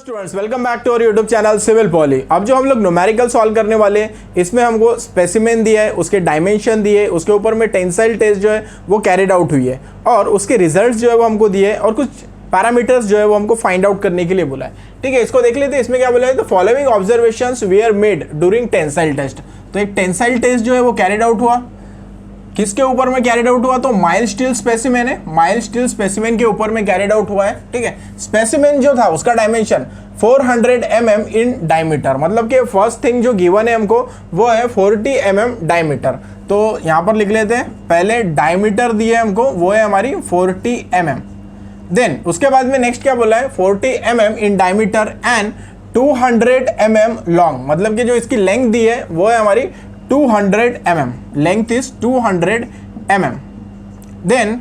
Students, welcome back to our YouTube channel civil poly. अब जो हम लोग न्यूमेरिकल सॉल्व करने वाले हैं, इसमें हमको स्पेसिमेन दिया है, उसके डायमेंशन दिए, उसके ऊपर में टेंसाइल टेस्ट जो है वो कैरिड आउट हुई है और उसके रिजल्ट्स जो है वो हमको दिए और कुछ पैरामीटर्स जो है वो हमको फाइंड आउट करने के लिए बोला है। ठीक है, इसको देख लेते हैं। इसमें क्या बोला है, the following observations were made during tensile test. तो एक टेंसाइल टेस्ट जो है वो कैरिड आउट हुआ, किसके ऊपर में कैरिड आउट हुआ, तो माइल्ड स्टील स्पेसिमेन है, माइल्ड स्टील स्पेसिमेन के ऊपर में कैरिड आउट हुआ है। ठीक है, स्पेसिमेन जो था उसका डायमेंशन 400 mm इन डायमीटर, मतलब कि फर्स्ट थिंग जो गिवन है हमको वो है 40 mm डायमीटर। तो यहां पर लिख लेते हैं, पहले डायमीटर दिए हमको वो है हमारी 40 mm। देन उसके बाद में नेक्स्ट क्या बोला है, 40 mm in diameter and 200 mm long, मतलब कि जो इसकी लेंथ दी है वो है हमारी 200 mm, length is 200 mm। Then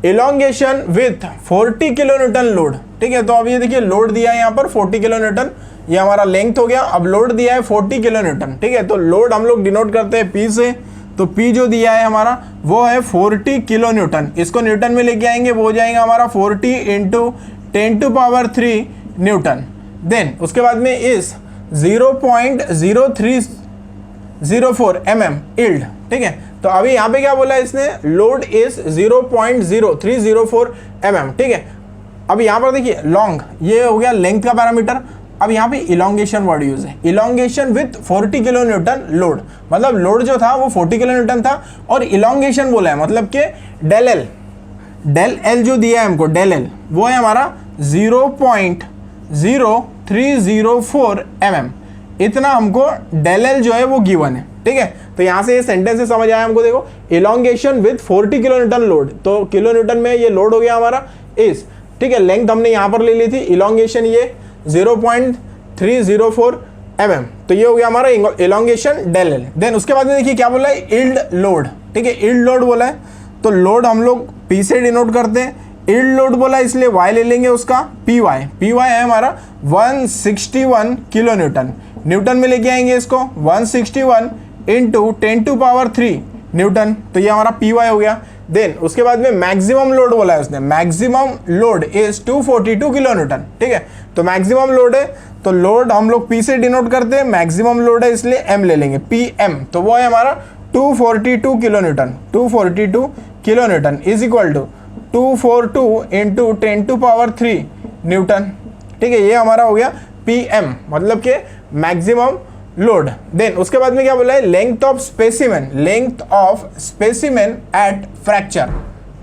elongation with 40 kilo newton load. ठीक है, तो अब ये देखिए लोड दिया है यहाँ पर 40 किलो न्यूटन, ये हमारा लेंथ हो गया। अब लोड दिया है 40 किलो न्यूटन। ठीक है, तो लोड हम लोग डिनोट करते हैं P से, तो P जो दिया है हमारा वो है 40 किलो न्यूटन। इसको न्यूटन में लेके आएंगे, वो हो जाएगा हमारा 40 इंटू 10⁻³ न्यूटन। देन उसके बाद में इस 0.0304 mm इल्ड। ठीक है, तो अभी यहाँ पे क्या बोला है इसने, लोड इज 0.0304 mm। ठीक है, अब यहाँ पर देखिए लॉन्ग, ये हो गया लेंथ का पैरामीटर। अब यहाँ पे इलोंगेशन वर्ड यूज है, elongation with 40 kilo newton load, मतलब लोड जो था वो 40 किलो न्यूटन था और इलोंगेशन बोला है, मतलब कि डेल एल जो दिया है हमको, डेल एल वो है हमारा 0.0304 mm, इतना हमको डेल एल जो है वो गिवन है। ठीक है, तो यहां से ये सेंटेंस से समझ आया हमको। देखो, elongation with 40 kilo newton load, तो किलो न्यूटन में ये लोड हो गया हमारा इस। ठीक है, लेंथ हमने यहां पर ले ली थी, इलोंगेशन ये 0.304 mm, तो ये हो गया हमारा इलोंगेशन डेल एल। देन उसके बाद में देखिए क्या बोला है, इल्ड लोड। ठीक है, इल्ड लोड बोला है, तो लोड हम लोग P से डिनोट करते हैं। इल्ड लोड बोला इसलिए Y ले लेंगे उसका, PY है हमारा 161 किलो न्यूटन। न्यूटन में लेके आएंगे इसको, 161 इंटू 10⁻³ न्यूटन, तो ये हमारा PY हो गया। देन उसके बाद में मैक्सिमम लोड बोला है उसने, maximum load is 242 kilo Newton. ठीक है, तो मैक्सिमम लोड है, तो लोड हम लोग P से डिनोट करते हैं, मैक्सिमम लोड है इसलिए M ले लेंगे, PM, तो वो है हमारा 242 kilo newton. 242 kilo newton is equal to 242 into 10⁻³ newton. ठीक है, ये हमारा हो गया PM, मतलब कि मैक्सिमम लोड। देन उसके बाद में क्या बोला है, length of specimen at fracture.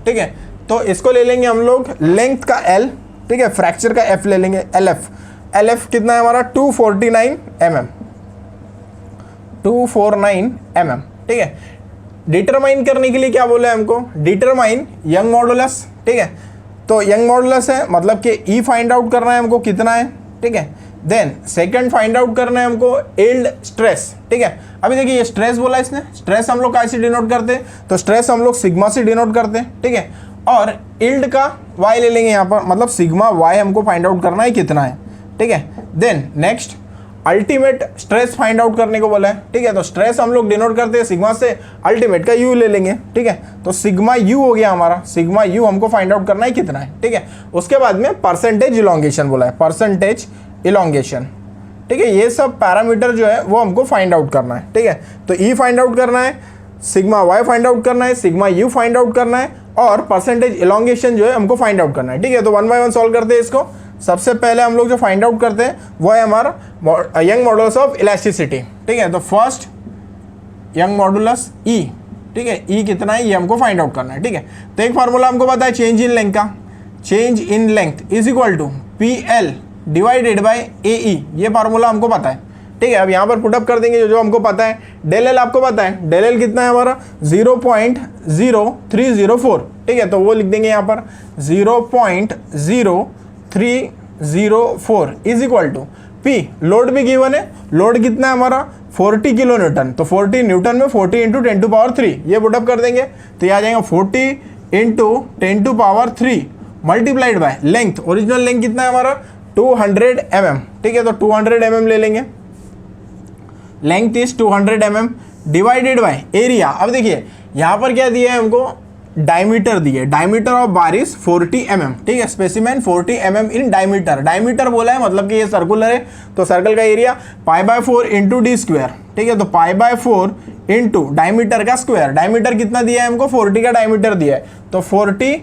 ठीक है, तो इसको ले लेंगे हम लोग लेंथ का L, ठीक है, फ्रैक्चर का F ले लेंगे, LF कितना है हमारा 249 mm, 249 mm। ठीक है, डिटरमाइन करने के लिए क्या बोला है हमको, डिटरमाइन यंग मॉडुलस। ठीक है, तो यंग मॉडुलस है, मतलब कि E फाइंड आउट करना है हमको कितना है। ठीक है, देन सेकंड फाइंड आउट करना है हमको इल्ड स्ट्रेस। ठीक है, अभी देखिए ये स्ट्रेस बोला इसने, स्ट्रेस हम लोग कैसे डिनोट करते हैं, तो स्ट्रेस हम लोग सिग्मा से डिनोट करते हैं। ठीक है, और इल्ड का Y ले लेंगे यहाँ पर, मतलब सिग्मा Y हमको फाइंड आउट करना है कितना है। ठीक है, then next ultimate stress find out करने को बोला है। ठीक है, तो स्ट्रेस हम लोग डिनोट करते हैं सिग्मा से, अल्टीमेट का U ले लेंगे। ठीक है, तो सिग्मा U हो गया हमारा, सिग्मा U हमको फाइंड आउट करना है कितना है। ठीक है, उसके बाद में परसेंटेज इलोंगेशन बोला है, परसेंटेज इलोंगेशन। ठीक है, ये सब पैरामीटर जो है वो हमको फाइंड आउट करना है। ठीक है, तो E फाइंड आउट करना है, सिग्मा Y फाइंड आउट करना है, सिग्मा U फाइंड आउट करना है और परसेंटेज इलोंगेशन जो है हमको फाइंड आउट करना है। ठीक है, तो 1 बाय 1 सॉल्व करते हैं इसको। सबसे पहले हम लोग जो फाइंड आउट करते हैं वो है हमारा यंग मॉडुलस ऑफ इलास्टिसिटी। ठीक है, तो फर्स्ट यंग मॉडुलस E। ठीक है, E कितना है ये हमको फाइंड आउट करना है। ठीक है, तो एक फार्मूला हमको पता है चेंज इन लेंथ का, change in length is equal to PL divided by AE, ये फार्मूला हमको पता है। ठीक है, अब यहाँ पर पुटअप कर देंगे जो हमको पता है। डेल एल आपको पता है, डेल एल कितना है हमारा 0.0304। ठीक है, तो वो लिख देंगे यहाँ पर 0.0304 is equal to P, load भी गिवन है, लोड कितना है हमारा 40 किलो न्यूटन, तो 40 न्यूटन में 40 इंटू 10⁻³ ये पुटअप कर देंगे, तो ये आ जाएगा 40 into 10⁻³ multiplied by length, original length कितना है हमारा 200 mm। ठीक है, तो 200 mm ले लेंगे, length is 200 mm divided by area. अब देखिए यहाँ पर क्या दिया है हमको, डायमीटर दिए, diameter of bar is 40 mm, ठीक है, specimen 40 mm in diameter, diameter बोला है मतलब कि ये सर्कुलर है, तो सर्कल का एरिया π/4 इंटू डी स्क्वायर, ठीक है, तो π/4 इंटू डायमीटर का स्क्वायर, डायमीटर कितना दिया है हमको, 40 का डायमीटर दिया है, तो 40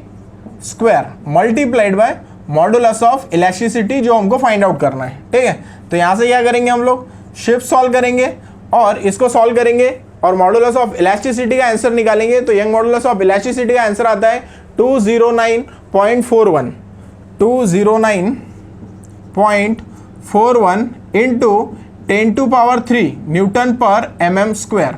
square multiplied by modulus of elasticity जो हमको फाइंड आउट करना है, ठीक है। तो यहाँ से क्या करेंगे हम लोग, शिफ्ट सॉल्व करेंगे और इसको सॉल्व करेंगे और मॉडुलस ऑफ इलास्टिसिटी का आंसर निकालेंगे, तो यंग मॉडुलस ऑफ इलास्टिसिटी का आंसर आता है 209.41, 209.41 इंटू 10⁻³ न्यूटन पर mm स्क्वायर,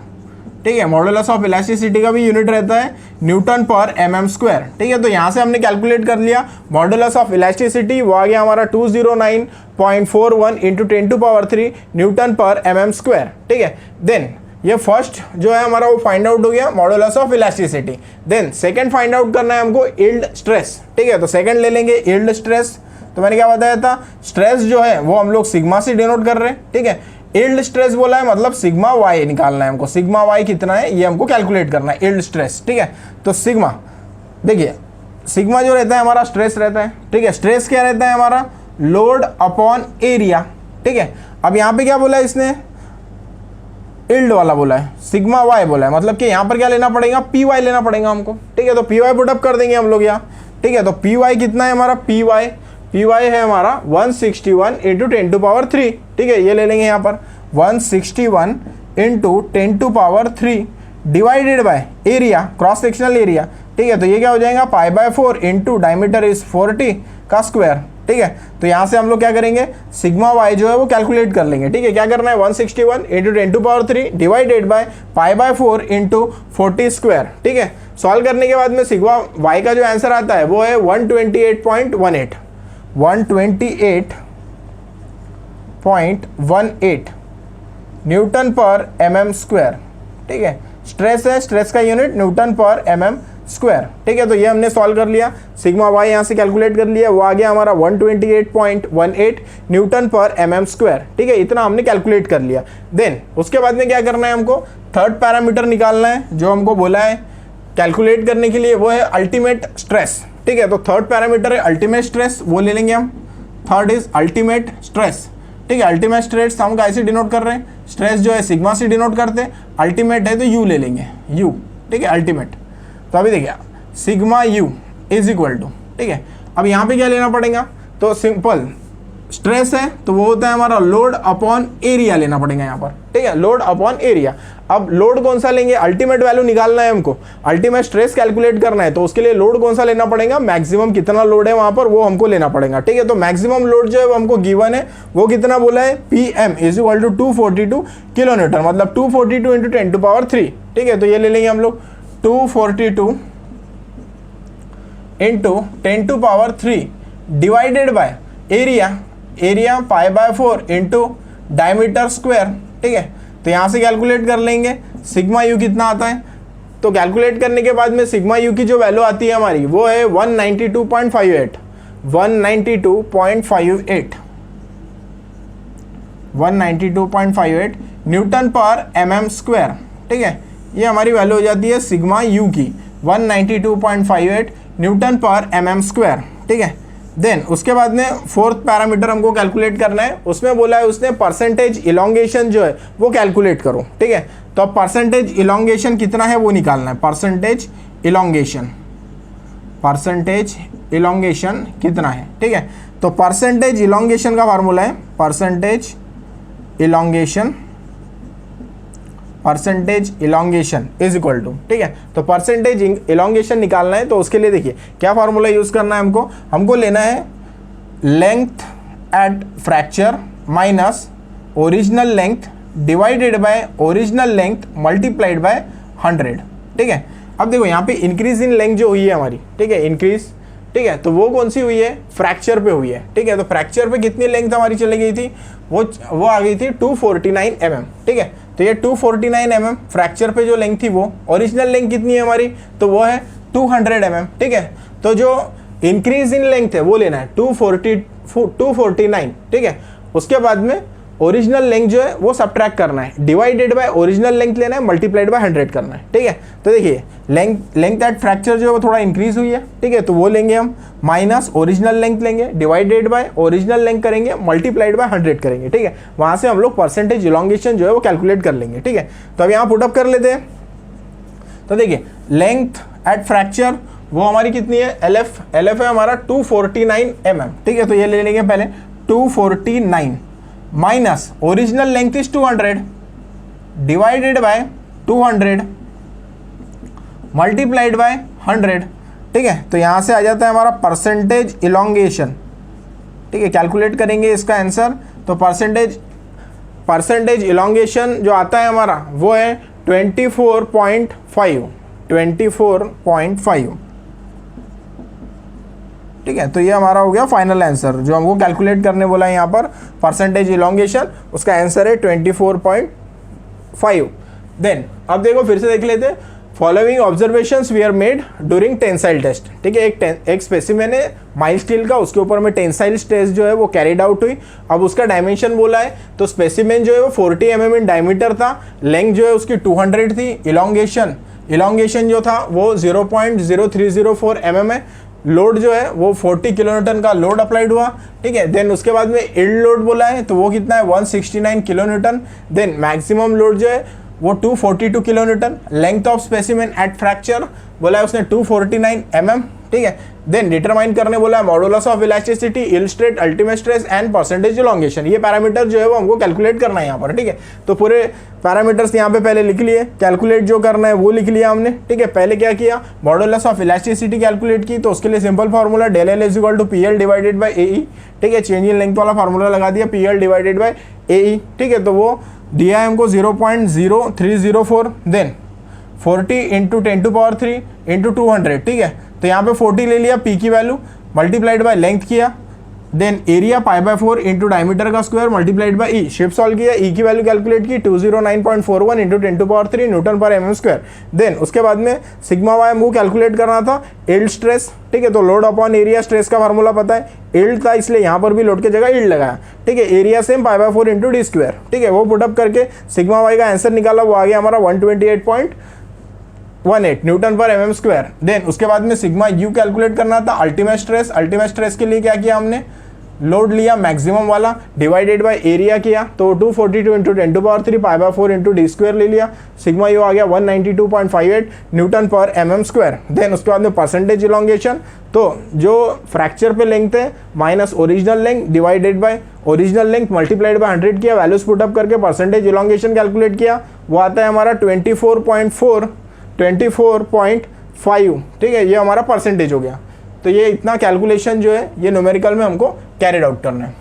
ठीक है। मॉडुलस ऑफ इलास्टिसिटी का भी यूनिट रहता है न्यूटन पर mm स्क्वायर, ठीक है। तो यहाँ से हमने कैलकुलेट कर लिया मॉडुलस ऑफ इलास्टिसिटी, वो आ गया हमारा 209.41 इंटू 10⁻³ न्यूटन पर mm स्क्वायर, ठीक है। देन ये फर्स्ट जो है हमारा वो फाइंड आउट हो गया modulus of elasticity. Then second find out करना है हमको यील्ड स्ट्रेस, ठीक है। तो सेकंड ले लेंगे यील्ड स्ट्रेस, तो मैंने क्या बताया था, स्ट्रेस जो है वो हम लोग सिग्मा से डिनोट कर रहे हैं, ठीक है। यील्ड स्ट्रेस बोला है मतलब सिग्मा वाई निकालना है हमको, सिग्मा वाई कितना है ये हमको कैलकुलेट करना है, यील्ड स्ट्रेस, ठीक है। तो सिग्मा, देखिए सिग्मा जो रहता है हमारा स्ट्रेस रहता है, ठीक है। स्ट्रेस क्या रहता है हमारा, लोड अपॉन एरिया, ठीक है। अब यहाँ पे क्या बोला है इसने, यील्ड वाला बोला है, सिग्मा वाई बोला है, मतलब कि यहाँ पर क्या लेना पड़ेगा, पी वाई लेना पड़ेगा हमको, ठीक है। तो पी वाई पुटअप कर देंगे हम लोग यहाँ, ठीक है। तो पी वाई कितना है हमारा, पी वाई है हमारा 161 इंटू 10⁻³, ठीक है, ये ले लेंगे यहाँ पर 161 into 10⁻³ divided by area, cross sectional area, ठीक है। तो ये क्या हो जाएगा, π/4 इंटू डायमीटर इज 40 का स्क्वायर, ठीक है। तो यहाँ से हम लोग क्या करेंगे, सिग्मा वाई जो है वो कैलकुलेट कर लेंगे, ठीक है। क्या करना है, 161 into 10⁻³ divided by π/4 into 40 square, ठीक है। सॉल्व करने के बाद में सिग्मा वाई का जो आंसर आता है वो है 128.18 न्यूटन पर mm स्क्वायर, ठीक है। स्ट्रेस है, स्ट्रेस का यूनिट न्यूटन पर mm स्क्वायर, ठीक है। तो ये हमने सॉल्व कर लिया, सिग्मा वाई यहाँ से कैलकुलेट कर लिया, वो आ गया हमारा 128.18 न्यूटन पर mm स्क्वायर, ठीक है। इतना हमने कैलकुलेट कर लिया। देन उसके बाद में क्या करना है, हमको थर्ड पैरामीटर निकालना है जो हमको बोला है कैलकुलेट करने के लिए, वो है अल्टीमेट स्ट्रेस, ठीक है। तो थर्ड पैरामीटर है अल्टीमेट स्ट्रेस, वो ले लेंगे हम, थर्ड इज अल्टीमेट स्ट्रेस, ठीक है। अल्टीमेट स्ट्रेस हम कैसे डिनोट कर रहे हैं, स्ट्रेस जो है सिग्मा से डिनोट करते हैं, अल्टीमेट है तो यू ले लेंगे, यू, ठीक है, अल्टीमेट। तो अभी देखिए sigma u is equal to, ठीक है। अब यहाँ पे क्या लेना पड़ेगा, तो सिंपल स्ट्रेस है तो वो होता है हमारा लोड अपॉन एरिया लेना पड़ेगा यहाँ पर, ठीक है, लोड अपॉन एरिया। अब लोड कौन सा लेंगे, अल्टीमेट वैल्यू निकालना है हमको, अल्टीमेट स्ट्रेस कैलकुलेट करना है, तो उसके लिए लोड कौन सा लेना पड़ेगा, मैक्सिमम कितना लोड है वहां पर वो हमको लेना पड़ेगा, ठीक है। तो मैक्सिमम लोड जो है वो हमको गिवन है, वो कितना बोला है, PM is equal to 242 kilonewton, मतलब 242 इंटू 10⁻³, ठीक है। तो ये ले लेंगे हम लोग 242 into 10⁻³ divided by area, area π/4 into diameter square, ठीक है। तो यहाँ से कैलकुलेट कर लेंगे सिग्मा यू कितना आता है, तो कैलकुलेट करने के बाद में सिग्मा यू की जो वैल्यू आती है हमारी वो है 192.58 192.58 न्यूटन पर mm स्क्वायर, ठीक है। ये हमारी वैल्यू हो जाती है सिग्मा यू की 192.58 न्यूटन पर mm स्क्वायर, ठीक है। देन उसके बाद में फोर्थ पैरामीटर हमको कैलकुलेट करना है, उसमें बोला है उसने परसेंटेज इलोंगेशन जो है वो कैलकुलेट करो, ठीक है। तो अब परसेंटेज इलोंगेशन कितना है वो निकालना है, परसेंटेज इलोंगेशन कितना है, ठीक है। तो परसेंटेज इलोंगेशन का फार्मूला है percentage elongation is equal to, ठीक है। तो परसेंटेज इलोंगेशन निकालना है, तो उसके लिए देखिए क्या फार्मूला यूज करना है हमको लेना है length at fracture minus original length divided by original length multiplied by 100, ठीक है। अब देखो यहाँ पे इंक्रीज इन लेंथ जो हुई है हमारी, ठीक है, इंक्रीज, ठीक है, तो वो कौन सी हुई है, फ्रैक्चर पे हुई है, ठीक है। तो फ्रैक्चर पे कितनी लेंथ हमारी चली गई थी, वो आ गई थी 249 mm, ठीक है। तो ये 249 mm फ्रैक्चर पे जो लेंथ थी वो, ओरिजिनल लेंथ कितनी है हमारी, तो वो है 200 mm, ठीक है। तो जो इंक्रीज इन लेंथ है वो लेना है 249, ठीक है। उसके बाद में ओरिजिनल लेंथ जो है वो सब्ट्रैक्ट करना है, डिवाइडेड बाय ओरिजिनल लेंथ लेना है, मल्टीप्लाइड बाय 100 करना है, ठीक है। तो देखिए लेंथ एट फ्रैक्चर जो है वो थोड़ा इंक्रीज हुई है, ठीक है, तो वो लेंगे हम, माइनस ओरिजिनल लेंथ लेंगे, डिवाइडेड बाय ओरिजिनल लेंथ करेंगे, मल्टीप्लाइड बाय 100 करेंगे, ठीक है। वहां से हम लोग परसेंटेज इलॉन्गेशन जो है वो कैलकुलेट कर लेंगे, ठीक है। तो अब यहाँ पुटअप कर लेते हैं। तो देखिए लेंथ एट फ्रैक्चर वो हमारी कितनी है, एल एफ है हमारा 249 mm, ठीक है। तो ये ले लेंगे पहले 249 minus original length is 200 divided by 200 multiplied by 100, ठीक है। तो यहां से आ जाता है हमारा परसेंटेज इलॉन्गेशन, ठीक है। कैलकुलेट करेंगे इसका आंसर, तो परसेंटेज इलॉन्गेशन जो आता है हमारा वो है 24.5, ठीक है। तो ये हमारा हो गया फाइनल आंसर जो हमको कैलकुलेट करने बोला है यहाँ पर परसेंटेज इलॉन्गेशन, उसका आंसर है 24.5। देन अब देखो फिर से देख लेते हैं, following observations we are made during tensile test, ठीक है। एक स्पेसिमेन है माइल्ड स्टील का, उसके ऊपर में टेंसाइल टेस्ट जो है वो कैरिड आउट हुई। अब उसका डायमेंशन बोला है, तो स्पेसिमेन जो है वो 40 mm इन डायमीटर था, लेंथ जो है उसकी 200 थी, इलॉन्गेशन जो था वो 0.0304 mm है, लोड जो है वो 40 किलोन्यूटन का लोड अप्लाइड हुआ, ठीक है। देन उसके बाद में यील्ड लोड बोला है, तो वो कितना है 169 किलोन्यूटन। देन मैक्सिमम लोड जो है वो 242 kilonewton. Length of specimen at fracture बोला है उसने 249 mm, ठीक है। देन डिटरमाइन करने बोला है modulus of elasticity, yield stress, ultimate stress and percentage elongation. ये पैरामीटर जो है वो हमको कैलकुलेट करना है यहाँ पर, ठीक है। तो पूरे पैरामीटर्स यहाँ पे पहले लिख लिए, कैलकुलेट जो करना है वो लिख लिया हमने, ठीक है। पहले क्या किया, मॉडुलस ऑफ इलास्टिसिटी कैलकुलेट की, तो उसके लिए simple formula del L is equal to P L divided by A E, ठीक है। चेंज इन लेंथ वाला फार्मूला लगा दिया, P L divided by A E, ठीक है। तो वो दिया है हमको 0.0304, देन 40 इंटू 10⁻³ इंटू 200, ठीक है। तो यहाँ पे 40 ले लिया पी की वैल्यू, मल्टीप्लाइड बाय लेंथ किया, देन एरिया π/4 इंटू डायमीटर का square multiplied by E, shift solve किया, ई की वैल्यू कैलकुलेट की 209.41 इंटू 10⁻³ न्यूटन पर mm स्क्वायर। देन उसके बाद में सिग्मा वाई हमको कैलकुलेट करना था, यील्ड स्ट्रेस, ठीक है। तो लोड अपॉन एरिया स्ट्रेस का फार्मूला पता है, यील्ड था इसलिए यहाँ पर भी लोड की जगह यील्ड लगाया, ठीक है। Area same π/4 into D square, ठीक है। वो पुटअप करके सिग्मा वाई का आंसर निकाला, वो आ गया हमारा 128.18 न्यूटन पर mm स्क्वायर। देन उसके बाद में सिग्मा यू कैलकुलेट करना था, अल्टीमेट स्ट्रेस के लिए क्या किया हमने, लोड लिया मैक्सिमम वाला, डिवाइडेड बाय एरिया किया, तो 242 इंटू 10⁻³ π/4 इंटू डी स्क्वायर ले लिया, सिग्मा यू आ गया 192.58 न्यूटन पर mm स्क्वायर। देन उसके बाद में परसेंटेज इलॉन्गेशन, तो जो फ्रैक्चर पे लेंथ है minus original length divided by original length multiplied by 100 किया, वैल्यूज पुटअप करके परसेंटेज इलॉन्गेशन कैलकुलेट किया, वो आता है हमारा 24.5, ठीक है। ये हमारा परसेंटेज हो गया। तो ये इतना कैलकुलेशन जो है ये न्यूमेरिकल में हमको कैरिड आउट करना है।